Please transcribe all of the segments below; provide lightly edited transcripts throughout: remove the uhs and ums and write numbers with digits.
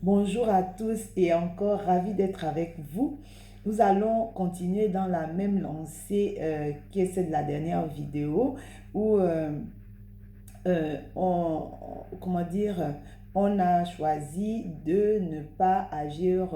Bonjour à tous et encore ravi d'être avec vous. Nous allons continuer dans la même lancée qui est celle de la dernière vidéo où comment dire, on a choisi de ne pas agir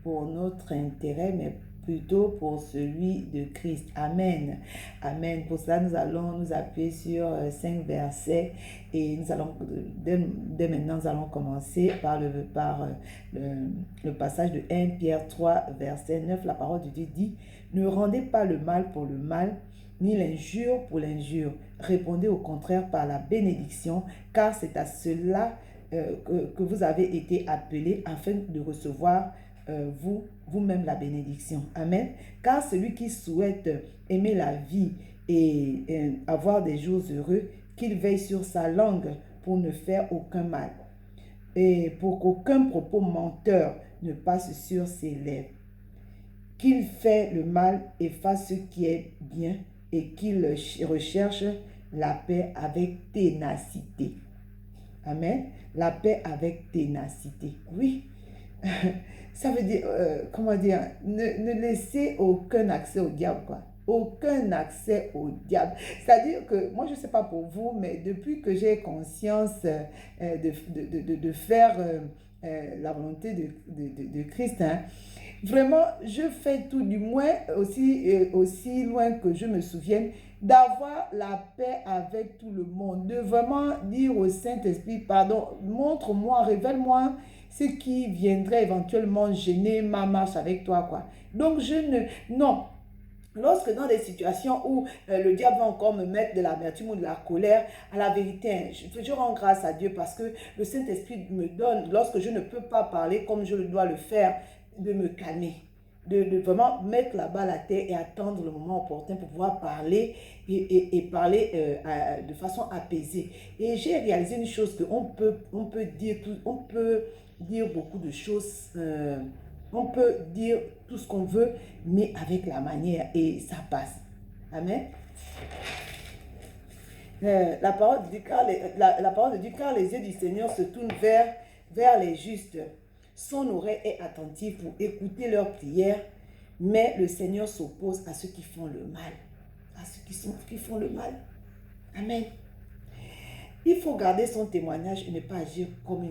pour notre intérêt, mais plutôt pour celui de Christ. Amen. Amen. Pour cela, nous allons nous appuyer sur 5 versets et nous allons, dès maintenant, nous allons commencer par le passage de 1 Pierre 3, verset 9. La parole de Dieu dit, ne rendez pas le mal pour le mal, ni l'injure pour l'injure. Répondez au contraire par la bénédiction, car c'est à cela que vous avez été appelés afin de recevoir vous-même la bénédiction. Amen. Car celui qui souhaite aimer la vie et avoir des jours heureux, qu'il veille sur sa langue pour ne faire aucun mal et pour qu'aucun propos menteur ne passe sur ses lèvres. Qu'il fait le mal et fasse ce qui est bien et qu'il recherche la paix avec ténacité. Amen. La paix avec ténacité. Oui. Ça veut dire, comment dire, ne laissez aucun accès au diable, quoi. Aucun accès au diable. C'est-à-dire que, moi, je ne sais pas pour vous, mais depuis que j'ai conscience de faire la volonté de Christ, hein, vraiment, je fais tout, du moins aussi loin que je me souvienne, d'avoir la paix avec tout le monde, de vraiment dire au Saint-Esprit, pardon, montre-moi, révèle-moi ce qui viendrait éventuellement gêner ma marche avec toi, quoi. Donc, non. Lorsque dans des situations où le diable va encore me mettre de l'amertume ou de la colère, à la vérité, je rends grâce à Dieu parce que le Saint-Esprit me donne, lorsque je ne peux pas parler comme je dois le faire, de me calmer, de vraiment mettre la balle à terre et attendre le moment opportun pour pouvoir parler et parler de façon apaisée. Et j'ai réalisé une chose, on peut dire beaucoup de choses, on peut dire tout ce qu'on veut, mais avec la manière, et ça passe. Amen. La parole de Dieu, car les yeux du Seigneur se tournent vers les justes. Son oreille est attentive pour écouter leurs prières, mais le Seigneur s'oppose à ceux qui font le mal. À ceux qui font le mal. Amen. Il faut garder son témoignage et ne pas agir comme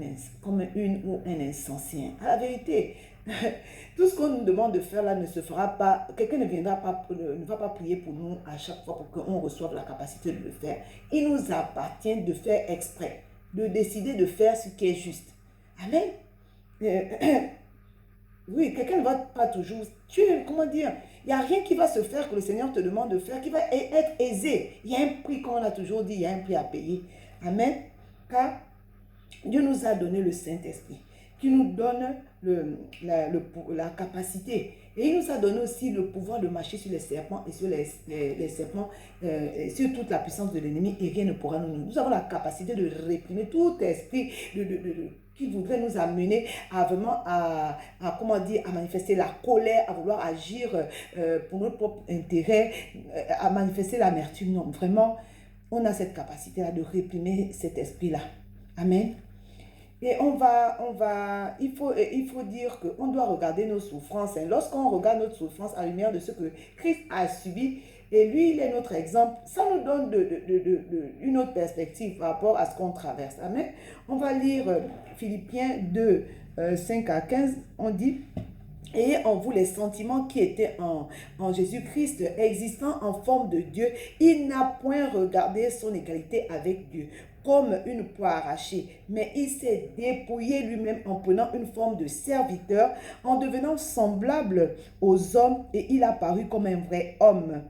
une ou un insensé. À la vérité, tout ce qu'on nous demande de faire là ne se fera pas. Quelqu'un ne va pas prier pour nous à chaque fois pour qu'on reçoive la capacité de le faire. Il nous appartient de faire exprès, de décider de faire ce qui est juste. Amen. Oui, quelqu'un ne va pas toujours comment dire, il n'y a rien qui va se faire que le Seigneur te demande de faire qui va être aisé. Il y a un prix, comme on a toujours dit, il y a un prix à payer. Amen. Car Dieu nous a donné le Saint-Esprit qui nous donne la capacité. Et il nous a donné aussi le pouvoir de marcher sur les serpents et sur les serpents, sur toute la puissance de l'ennemi, et rien ne pourra nous avons la capacité de réprimer tout esprit qui voudrait nous amener à vraiment comment dire, à manifester la colère, à vouloir agir pour notre propre intérêt, à manifester l'amertume. Non, vraiment, on a cette capacité-là de réprimer cet esprit-là. Amen. Et il faut dire qu'on doit regarder nos souffrances. Hein. Lorsqu'on regarde notre souffrance à la lumière de ce que Christ a subi, et lui, il est notre exemple, ça nous donne une autre perspective par rapport à ce qu'on traverse. Amen. On va lire Philippiens 2, 5 à 15. On dit, ayez en vous les sentiments qui étaient en Jésus-Christ, existant en forme de Dieu. Il n'a point regardé son égalité avec Dieu comme une proie arrachée, mais il s'est dépouillé lui-même en prenant une forme de serviteur, en devenant semblable aux hommes, et il a paru comme un vrai homme.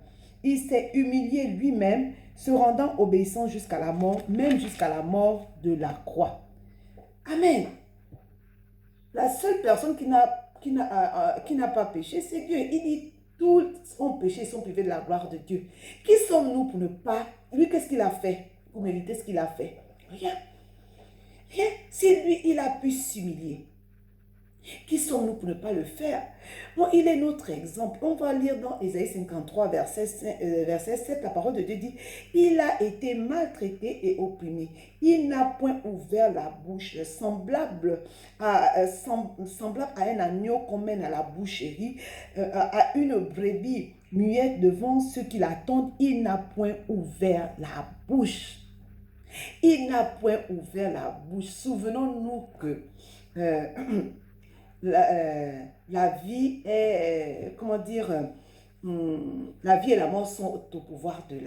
Il s'est humilié lui-même, se rendant obéissant jusqu'à la mort, même jusqu'à la mort de la croix. Amen. La seule personne qui n'a pas péché, c'est Dieu. Il dit, tous ont péché, sont privés de la gloire de Dieu. Qui sommes-nous pour ne pas... Lui, qu'est-ce qu'il a fait pour mériter ce qu'il a fait? Rien. Rien. Si lui, il a pu s'humilier. Qui sommes-nous pour ne pas le faire? Bon, il est notre exemple. On va lire dans Ésaïe 53, verset 7, la parole de Dieu dit, il a été maltraité et opprimé. Il n'a point ouvert la bouche, semblable à un agneau qu'on mène à la boucherie, à une brebis muette devant ceux qui l'attendent. Il n'a point ouvert la bouche. Il n'a point ouvert la bouche. Souvenons-nous que la vie est, comment dire, la vie et la mort sont au pouvoir de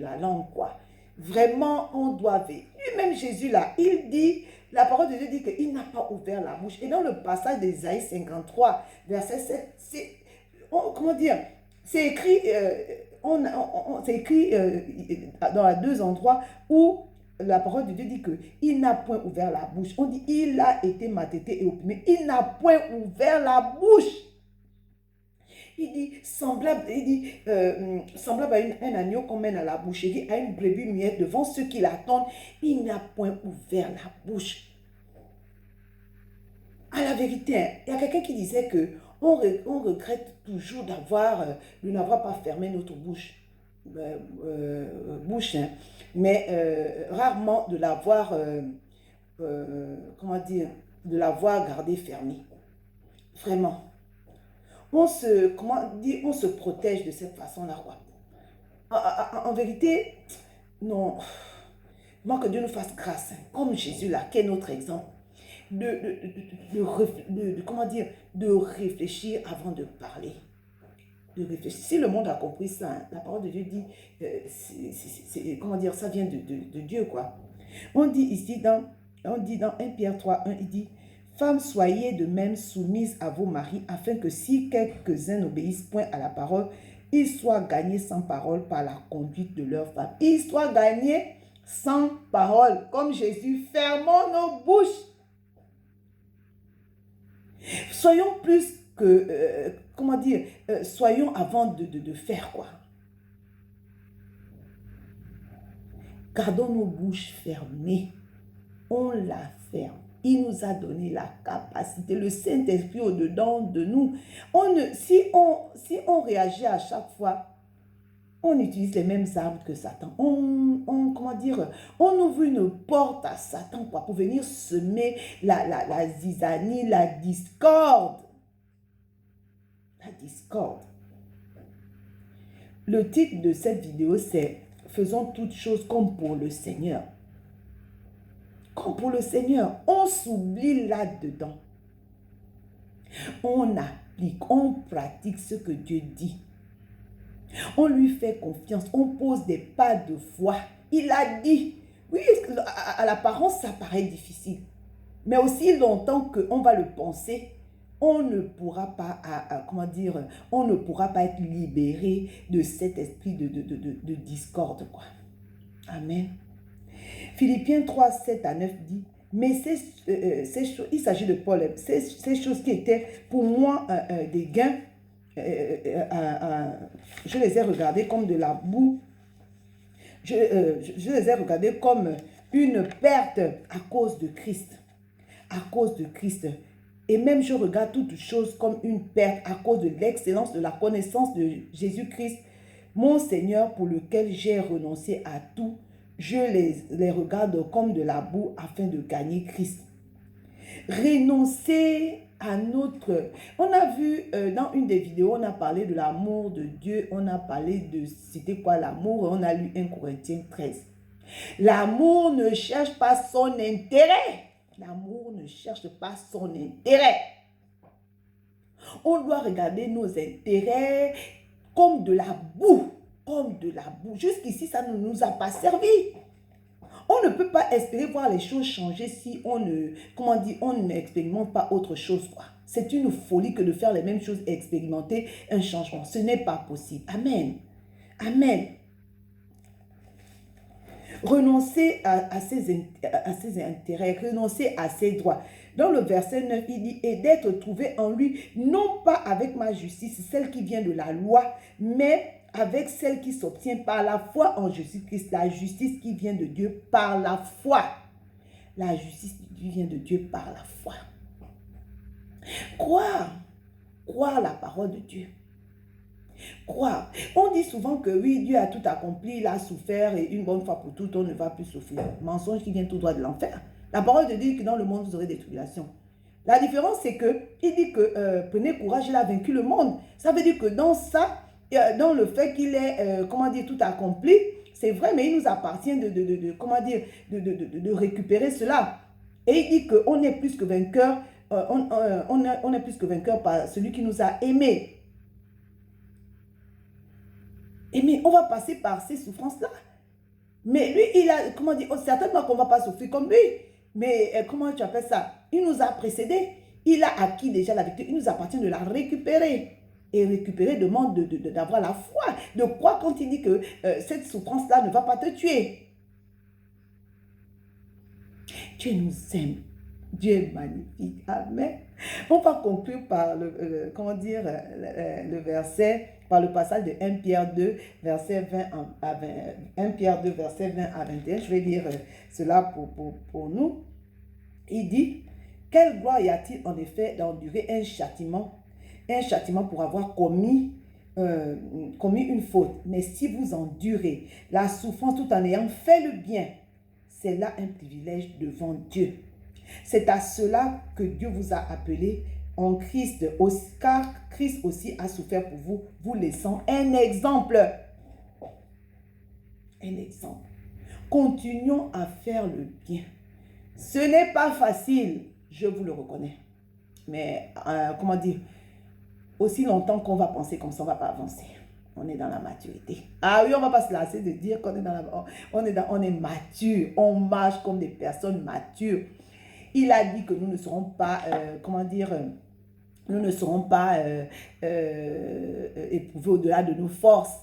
la langue, quoi. Vraiment, on doit vivre. Lui-même, Jésus, là, il dit, la parole de Dieu dit qu'il n'a pas ouvert la bouche. Et dans le passage d'Ésaïe 53, verset 7, c'est, comment dire, c'est écrit, c'est écrit dans deux endroits où la parole de Dieu dit qu'il n'a point ouvert la bouche. On dit il a été maltraité et opprimé. Il n'a point ouvert la bouche. Il dit semblable à un agneau qu'on mène à la boucherie, à une brebis muette devant ceux qui l'attendent. Il n'a point ouvert la bouche. À la vérité, il y a quelqu'un qui disait que on regrette toujours de n'avoir pas fermé notre bouche. Hein, mais rarement de l'avoir, comment dire, de l'avoir gardée fermée. Vraiment. On se protège de cette façon-là, quoi. En vérité, non. Moi, que Dieu nous fasse grâce, hein, comme Jésus là, qui est notre exemple, comment dire, de réfléchir avant de parler. De réfléchir. Si le monde a compris ça, hein, la parole de Dieu dit, comment dire, ça vient de Dieu, quoi. On dit ici, dans 1 Pierre 3, 1, il dit, femmes, soyez de même soumises à vos maris, afin que si quelques-uns n'obéissent point à la parole, ils soient gagnés sans parole par la conduite de leur femme. Ils soient gagnés sans parole, comme Jésus, fermons nos bouches. Soyons plus que, comment dire, soyons avant de faire, quoi. Gardons nos bouches fermées. On la ferme. Il nous a donné la capacité, le Saint-Esprit au-dedans de nous. Si on réagit à chaque fois, on utilise les mêmes armes que Satan. Comment dire, on ouvre une porte à Satan, quoi, pour venir semer la zizanie, la discorde. La discorde. Le titre de cette vidéo, c'est « Faisons toutes choses comme pour le Seigneur ». Comme pour le Seigneur, on s'oublie là-dedans. On applique, on pratique ce que Dieu dit. On lui fait confiance, on pose des pas de foi. Il a dit, oui, à l'apparence, ça paraît difficile. Mais aussi longtemps qu'on va le penser, on ne pourra pas, comment dire, on ne pourra pas être libéré de cet esprit de discorde, quoi. Amen. Philippiens 3, 7 à 9 dit, mais ces choses, il s'agit de Paul, ces choses qui étaient pour moi des gains, je les ai regardées comme de la boue, je les ai regardées comme une perte à cause de Christ. À cause de Christ. Et même je regarde toutes choses comme une perte à cause de l'excellence de la connaissance de Jésus-Christ, mon Seigneur, pour lequel j'ai renoncé à tout. Je les regarde comme de la boue afin de gagner Christ. Renoncer à notre... On a vu dans une des vidéos, on a parlé de l'amour de Dieu, on a parlé de... C'était quoi l'amour? On a lu 1 Corinthiens 13. L'amour ne cherche pas son intérêt. L'amour ne cherche pas son intérêt. On doit regarder nos intérêts comme de la boue. Comme de la boue. Jusqu'ici, ça ne nous a pas servi. On ne peut pas espérer voir les choses changer si on ne, comment dire, on n'expérimente pas autre chose, quoi. C'est une folie que de faire les mêmes choses et expérimenter un changement. Ce n'est pas possible. Amen. Amen. Renoncer à ses intérêts, renoncer à ses droits. Dans le verset 9, il dit, et d'être trouvé en lui, non pas avec ma justice, celle qui vient de la loi, mais avec celle qui s'obtient par la foi en Jésus-Christ, la justice qui vient de Dieu par la foi. La justice qui vient de Dieu par la foi. Croire la parole de Dieu. Croire. On dit souvent que oui, Dieu a tout accompli, il a souffert et une bonne fois pour toutes, on ne va plus souffrir. Mensonge qui vient tout droit de l'enfer. La parole de Dieu dit que dans le monde, vous aurez des tribulations. La différence, c'est que il dit que prenez courage, il a vaincu le monde. Ça veut dire que dans ça, dans le fait qu'il ait, comment dire, tout accompli, c'est vrai, mais il nous appartient de récupérer cela. Et il dit qu'on est plus que vainqueur, on est plus que vainqueur par celui qui nous a aimés. Mais on va passer par ces souffrances-là. Mais lui, il a, comment dire, certainement qu'on ne va pas souffrir comme lui. Mais comment tu appelles ça? Il nous a précédés. Il a acquis déjà la victoire. Il nous appartient de la récupérer. Et récupérer demande d'avoir la foi. De croire quand il dit que cette souffrance-là ne va pas te tuer. Dieu nous aime. Dieu est magnifique. Amen. On va conclure par le, le verset, par le passage de 1 Pierre 2, verset 20 à 20, 1 Pierre 2, verset 20 à 21. Je vais lire cela pour nous. Il dit, quelle gloire y a-t-il en effet d'endurer un châtiment pour avoir commis une faute. Mais si vous endurez la souffrance tout en ayant fait le bien, c'est là un privilège devant Dieu. C'est à cela que Dieu vous a appelé en Christ, car Christ aussi a souffert pour vous, vous laissant un exemple. Un exemple. Continuons à faire le bien. Ce n'est pas facile, je vous le reconnais. Mais, comment dire, aussi longtemps qu'on va penser comme ça, on ne va pas avancer. On est dans la maturité. Ah oui, on ne va pas se lasser de dire qu'on est on est mature. On marche comme des personnes matures. Il a dit que nous ne serons pas, nous ne serons pas éprouvés au-delà de nos forces.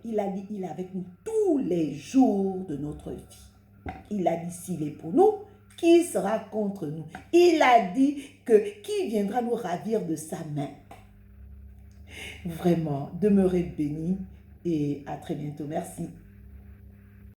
Il a dit, il est avec nous tous les jours de notre vie. Il a dit, s'il est pour nous, qui sera contre nous? Il a dit que qui viendra nous ravir de sa main? Vraiment, demeurez bénis et à très bientôt. Merci.